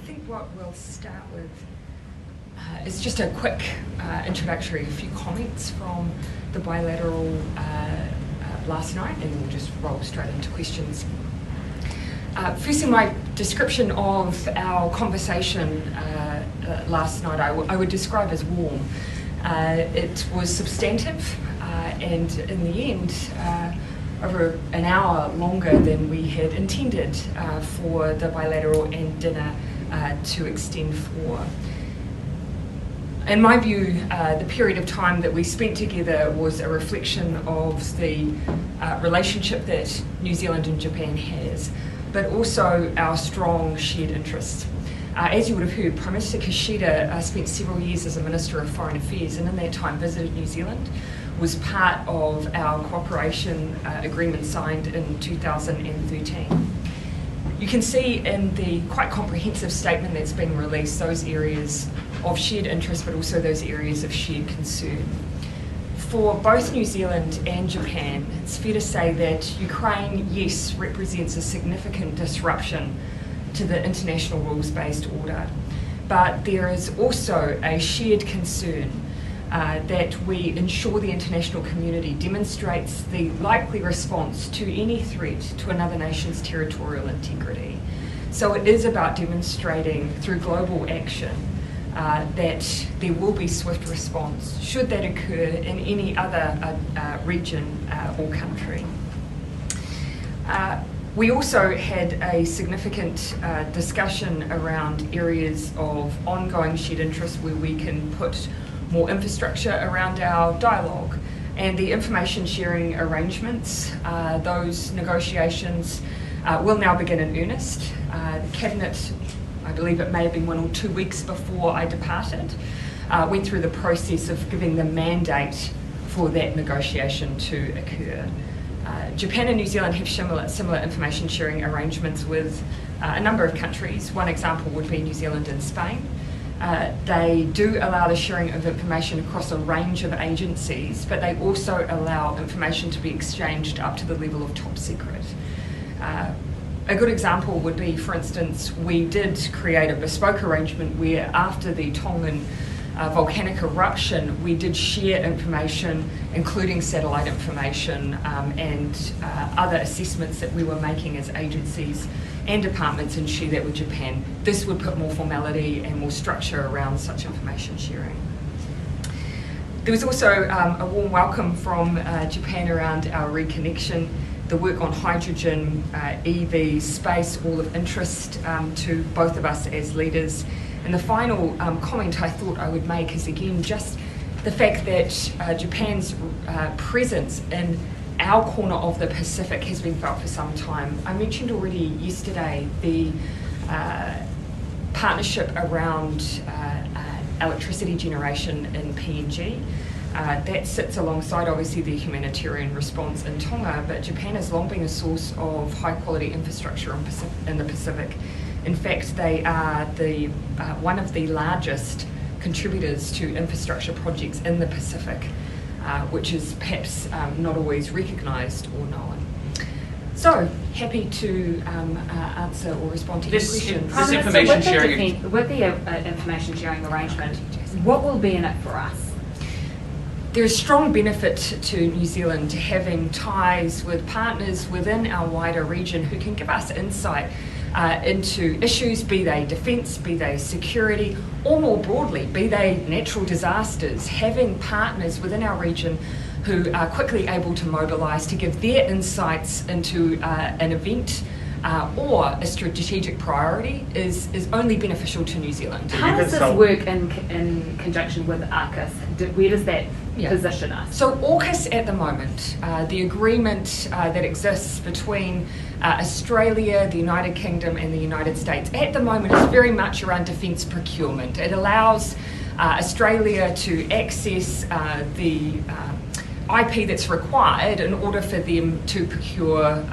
think what we'll start with is just a quick introductory, a few comments from the bilateral last night, and then we'll just roll straight into questions. Firstly, my description of our conversation last night I would describe as warm. It was substantive, and in the end, over an hour longer than we had intended for the bilateral and dinner to extend for. In my view, the period of time that we spent together was a reflection of the relationship that New Zealand and Japan has, but also our strong shared interests. As you would have heard, Prime Minister Kishida spent several years as a Minister of Foreign Affairs, and in that time visited New Zealand, was part of our cooperation agreement signed in 2013. You can see in the quite comprehensive statement that's been released those areas of shared interest, but also those areas of shared concern. For both New Zealand and Japan, it's fair to say that Ukraine, yes, represents a significant disruption to the international rules-based order, but there is also a shared concern that we ensure the international community demonstrates the likely response to any threat to another nation's territorial integrity. So it is about demonstrating through global action that there will be swift response should that occur in any other region or country. We also had a significant discussion around areas of ongoing shared interest where we can put more infrastructure around our dialogue, and the information sharing arrangements, those negotiations will now begin in earnest. The Cabinet, I believe it may have been 1 or 2 weeks before I departed, went through the process of giving the mandate for that negotiation to occur. Japan and New Zealand have similar information sharing arrangements with a number of countries. One example would be New Zealand and Spain. They do allow the sharing of information across a range of agencies, but they also allow information to be exchanged up to the level of top secret. A good example would be, for instance, we did create a bespoke arrangement where after the Tongan volcanic eruption, we did share information, including satellite information and other assessments that we were making as agencies and departments, and share that with Japan. This would put more formality and more structure around such information sharing. There was also a warm welcome from Japan around our reconnection, the work on hydrogen, EV, space, all of interest to both of us as leaders. And the final comment I thought I would make is again just the fact that Japan's presence in our corner of the Pacific has been felt for some time. I mentioned already yesterday the partnership around electricity generation in PNG. That sits alongside obviously the humanitarian response in Tonga, but Japan has long been a source of high quality infrastructure in the Pacific. In fact, they are one of the largest contributors to infrastructure projects in the Pacific, which is perhaps not always recognised or known. So, happy to answer or respond to your questions. This information sharing. With the information sharing arrangement, what will be in it for us? There is strong benefit to New Zealand having ties with partners within our wider region who can give us insight into issues, be they defence, be they security, or more broadly, be they natural disasters. Having partners within our region who are quickly able to mobilise to give their insights into an event or a strategic priority is only beneficial to New Zealand. How does this work in conjunction with AUKUS? Where does that position us? So AUKUS at the moment, the agreement that exists between Australia, the United Kingdom and the United States at the moment is very much around defence procurement. It allows Australia to access the IP that's required in order for them to procure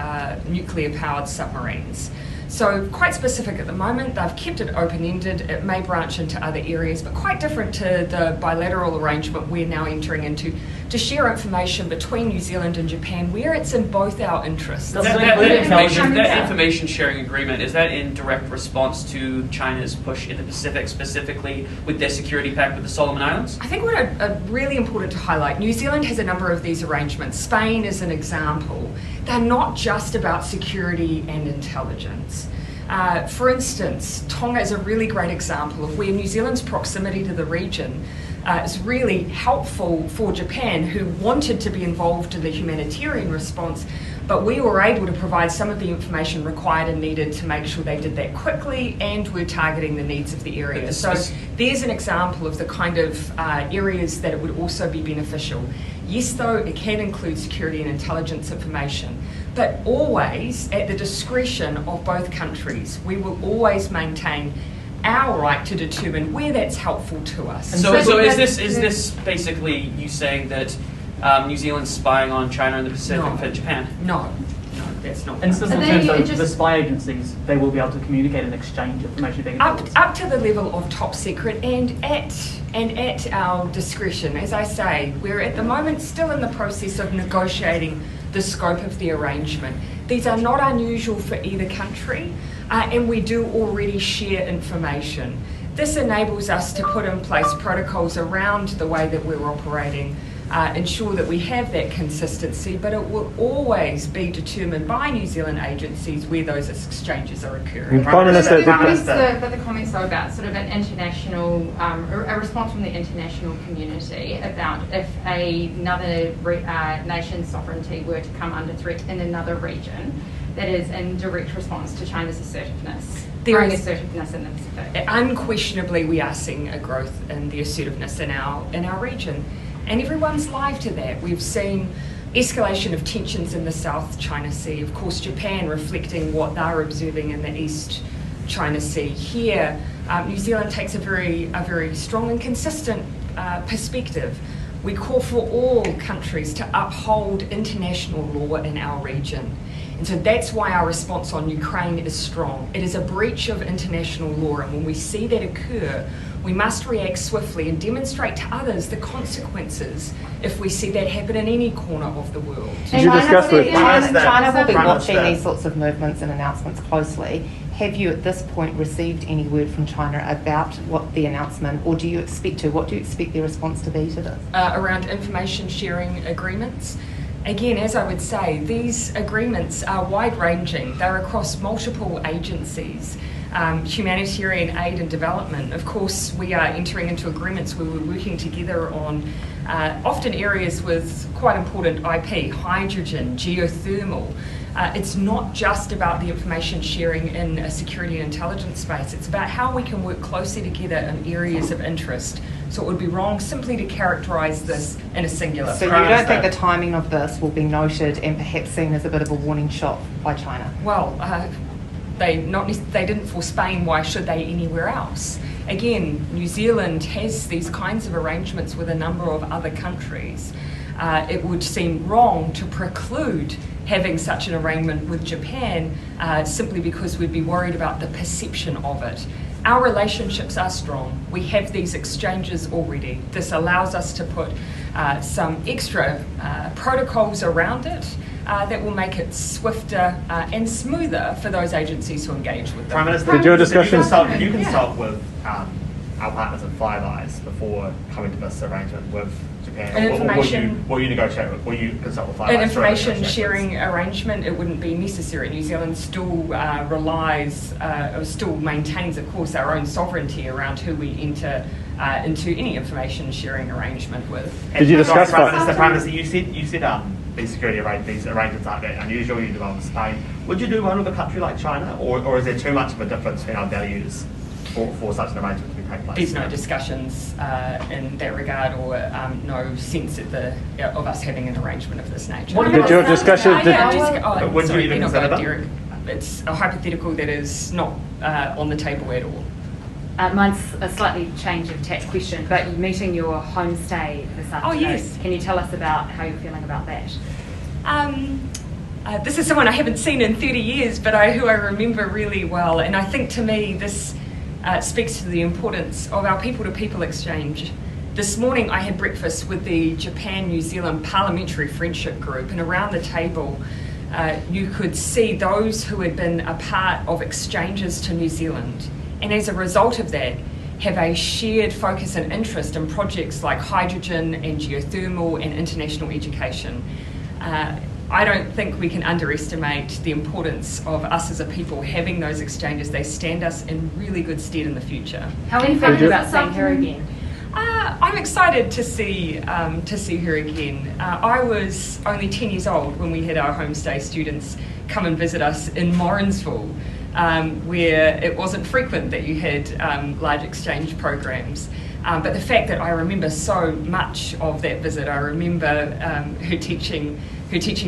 nuclear-powered submarines. So quite specific at the moment. They've kept it open-ended. It may branch into other areas, but quite different to the bilateral arrangement we're now entering into to share information between New Zealand and Japan where it's in both our interests. That information sharing agreement, is that in direct response to China's push in the Pacific, specifically with their security pact with the Solomon Islands? I think what really important to highlight, New Zealand has a number of these arrangements. Spain is an example. They're not just about security and intelligence. For instance, Tonga is a really great example of where New Zealand's proximity to the region is really helpful for Japan, who wanted to be involved in the humanitarian response, but we were able to provide some of the information required and needed to make sure they did that quickly, and we're targeting the needs of the area. So there's an example of the kind of areas that it would also be beneficial. Yes, though, it can include security and intelligence information, but always at the discretion of both countries. We will always maintain our right to determine where that's helpful to us. So is this basically you saying that New Zealand's spying on China and the Pacific for Japan? No, that's not. And so in terms of the spy agencies, they will be able to communicate and exchange information up to the level of top secret and at our discretion. As I say, we're at the moment still in the process of negotiating the scope of the arrangement. These are not unusual for either country, and we do already share information. This enables us to put in place protocols around the way that we're operating, ensure that we have that consistency, but it will always be determined by New Zealand agencies where those exchanges are occurring. But the comments though about sort of an international, a response from the international community about if another nation's sovereignty were to come under threat in another region, that is in direct response to China's assertiveness. Growing assertiveness in the Pacific. Unquestionably, we are seeing a growth in the assertiveness in our region, and everyone's live to that. We've seen escalation of tensions in the South China Sea. Of course, Japan reflecting what they're observing in the East China Sea. Here, New Zealand takes a very strong and consistent perspective. We call for all countries to uphold international law in our region. And so that's why our response on Ukraine is strong. It is a breach of international law, and when we see that occur, we must react swiftly and demonstrate to others the consequences if we see that happen in any corner of the world. China will be watching these sorts of movements and announcements closely. Have you at this point received any word from China about what the announcement, or what do you expect their response to be to this? Around information sharing agreements. Again, as I would say, these agreements are wide-ranging. They're across multiple agencies. Humanitarian aid and development. Of course, we are entering into agreements where we're working together on often areas with quite important IP, hydrogen, geothermal. It's not just about the information sharing in a security and intelligence space. It's about how we can work closely together in areas of interest. So it would be wrong simply to characterise this in a singular. So you don't think the timing of this will be noted and perhaps seen as a bit of a warning shot by China? Well, they didn't for Spain. Why should they anywhere else? Again, New Zealand has these kinds of arrangements with a number of other countries. It would seem wrong to preclude having such an arrangement with Japan simply because we'd be worried about the perception of it. Our relationships are strong. We have these exchanges already. This allows us to put some extra protocols around it that will make it swifter and smoother for those agencies who engage with them. Prime Minister, did your discussion you consult with our partners in Five Eyes before coming to this arrangement with Japan? Will you negotiate with, will you consult with Five Eyes? An information sharing arrangement, it wouldn't be necessary. New Zealand still still maintains, of course, our own sovereignty around who we enter into any information sharing arrangement with. Did you discuss that? Prime Minister, you said these arrangements aren't that unusual. You developed with Spain. Would you do one with a country like China, or is there too much of a difference in our values for such an arrangement to be take place? There's no discussions in that regard, or no sense of us having an arrangement of this nature. Did your discussion? Would you even consider that? Derek. It's a hypothetical that is not on the table at all. Mine's a slightly change of tack question, but you're meeting your homestay this afternoon. Oh, yes. Can you tell us about how you're feeling about that? This is someone I haven't seen in 30 years, but who I remember really well. And I think to me this speaks to the importance of our people-to-people exchange This morning I had breakfast with the Japan-New Zealand Parliamentary Friendship Group, and around the table you could see those who had been a part of exchanges to New Zealand, and as a result of that have a shared focus and interest in projects like hydrogen and geothermal and international education. I don't think we can underestimate the importance of us as a people having those exchanges. They stand us in really good stead in the future. How are you feeling about seeing her again? I'm excited to see her again. I was only 10 years old when we had our homestay students come and visit us in Morrinsville, where it wasn't frequent that you had large exchange programs. But the fact that I remember so much of that visit, I remember her teaching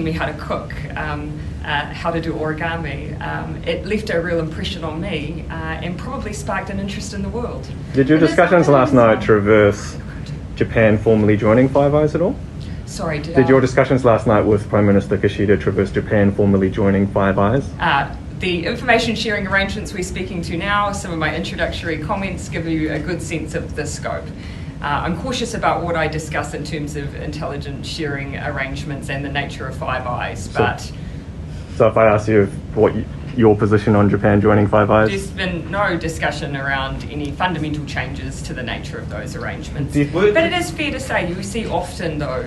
me how to cook, how to do origami. It left a real impression on me and probably sparked an interest in the world. Did your discussions last night traverse Japan formally joining Five Eyes at all? Sorry, Did your discussions last night with Prime Minister Kishida traverse Japan formally joining Five Eyes? The information sharing arrangements we're speaking to now, some of my introductory comments give you a good sense of the scope. I'm cautious about what I discuss in terms of intelligence sharing arrangements and the nature of Five Eyes, but... So if I ask you what your position on Japan joining Five Eyes? There's been no discussion around any fundamental changes to the nature of those arrangements. But it is fair to say, you see often though,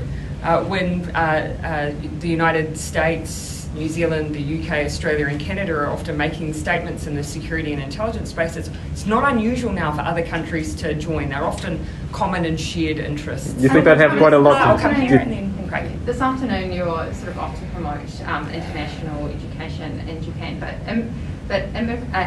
when the United States, New Zealand, the UK, Australia and Canada are often making statements in the security and intelligence space. It's not unusual now for other countries to join. They're often common and shared interests. You think they'd have quite a lot to... I'll come here and then... Great. This afternoon you're sort of off to promote international education in Japan, but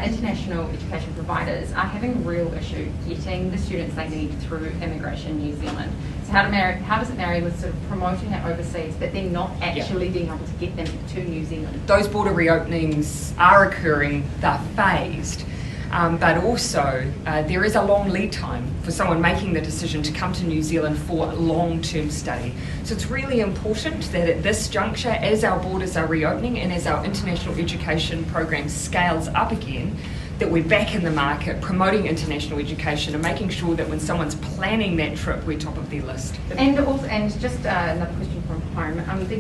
international education providers are having a real issue getting the students they need through Immigration New Zealand. So how does it marry with sort of promoting it overseas, but then not actually being able to get them to New Zealand? Those border reopenings are occurring, they're phased. But also there is a long lead time for someone making the decision to come to New Zealand for long-term study. So it's really important that at this juncture, as our borders are reopening and as our international education program scales up again, that we're back in the market promoting international education and making sure that when someone's planning that trip, we're top of their list. And also, and just another question from home, the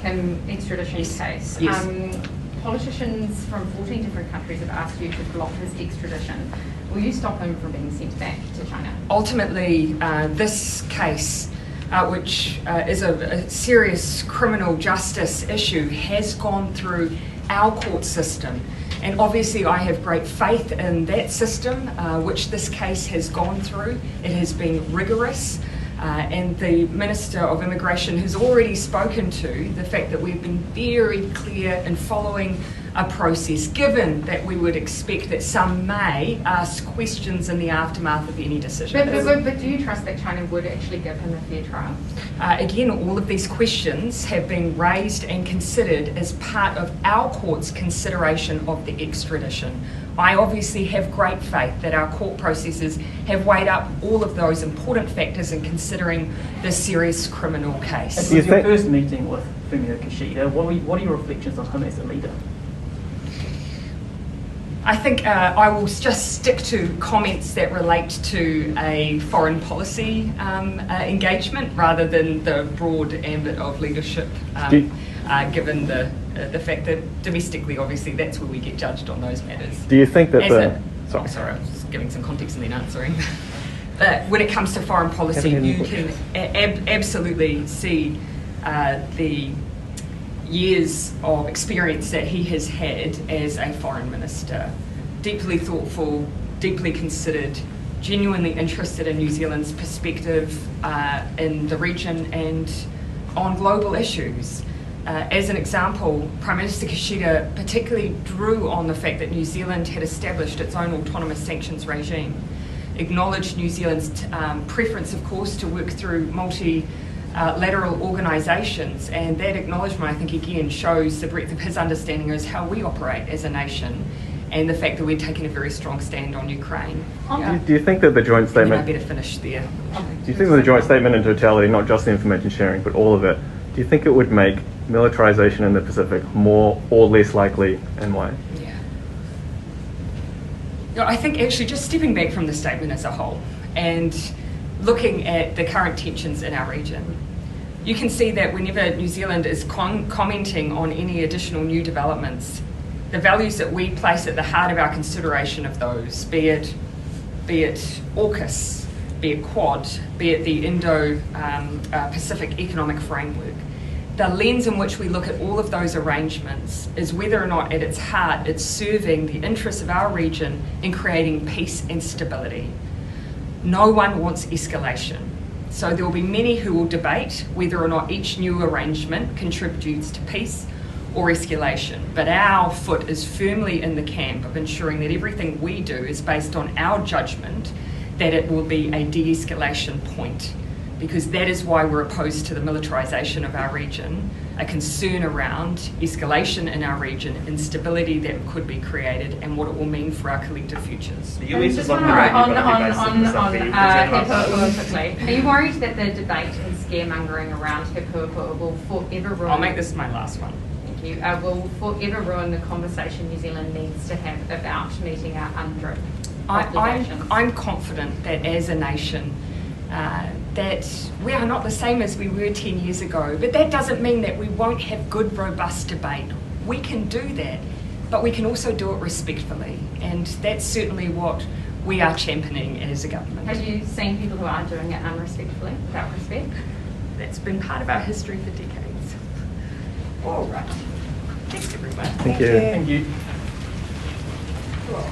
Kim extradition case. Yes. Politicians from 14 different countries have asked you to block his extradition. Will you stop him from being sent back to China? Ultimately, this case, which is a serious criminal justice issue, has gone through our court system. And obviously I have great faith in that system, which this case has gone through. It has been rigorous. And the Minister of Immigration has already spoken to the fact that we've been very clear in following a process, given that we would expect that some may ask questions in the aftermath of any decision. But do you trust that China would actually give him a fair trial? Again, all of these questions have been raised and considered as part of our court's consideration of the extradition. I obviously have great faith that our court processes have weighed up all of those important factors in considering this serious criminal case. This was your first meeting with Fumio Kishida. What are your reflections on him as a leader? I think I will just stick to comments that relate to a foreign policy engagement rather than the broad ambit of leadership, given the fact that domestically, obviously, that's where we get judged on those matters. Do you think that sorry, I was just giving some context and then answering. But when it comes to foreign policy, you can absolutely see the years of experience that he has had as a foreign minister. Deeply thoughtful, deeply considered, genuinely interested in New Zealand's perspective in the region and on global issues. As an example, Prime Minister Kishida particularly drew on the fact that New Zealand had established its own autonomous sanctions regime, acknowledged New Zealand's preference, of course, to work through multilateral organisations, and that acknowledgement, I think, again shows the breadth of his understanding as how we operate as a nation, and the fact that we're taking a very strong stand on Ukraine. Do you think that the joint statement... I better finish there. Do you think that the joint statement in totality, not just the information sharing, but all of it, do you think it would make militarisation in the Pacific more or less likely, and why? Yeah. I think actually just stepping back from the statement as a whole and looking at the current tensions in our region, you can see that whenever New Zealand is commenting on any additional new developments, the values that we place at the heart of our consideration of those, be it AUKUS, be it Quad, be it the Indo-Pacific Economic Framework, the lens in which we look at all of those arrangements is whether or not at its heart it's serving the interests of our region in creating peace and stability. No one wants escalation. So there will be many who will debate whether or not each new arrangement contributes to peace or escalation. But our foot is firmly in the camp of ensuring that everything we do is based on our judgment that it will be a de-escalation point, because that is why we're opposed to the militarisation of our region, a concern around escalation in our region, instability that could be created, and what it will mean for our collective futures. The US is Just looking on at He quickly. Are you worried that the debate and scaremongering around He Puapua will forever ruin... I'll make this my last one. Thank you. Will forever ruin the conversation New Zealand needs to have about meeting our UNDRIP obligations? I'm confident that as a nation, that we are not the same as we were 10 years ago, but that doesn't mean that we won't have good, robust debate. We can do that, but we can also do it respectfully, and that's certainly what we are championing as a government. Have you seen people who are doing it unrespectfully, without respect? That's been part of our history for decades. All right. Thanks, everyone. Thank you. Thank you. Cool.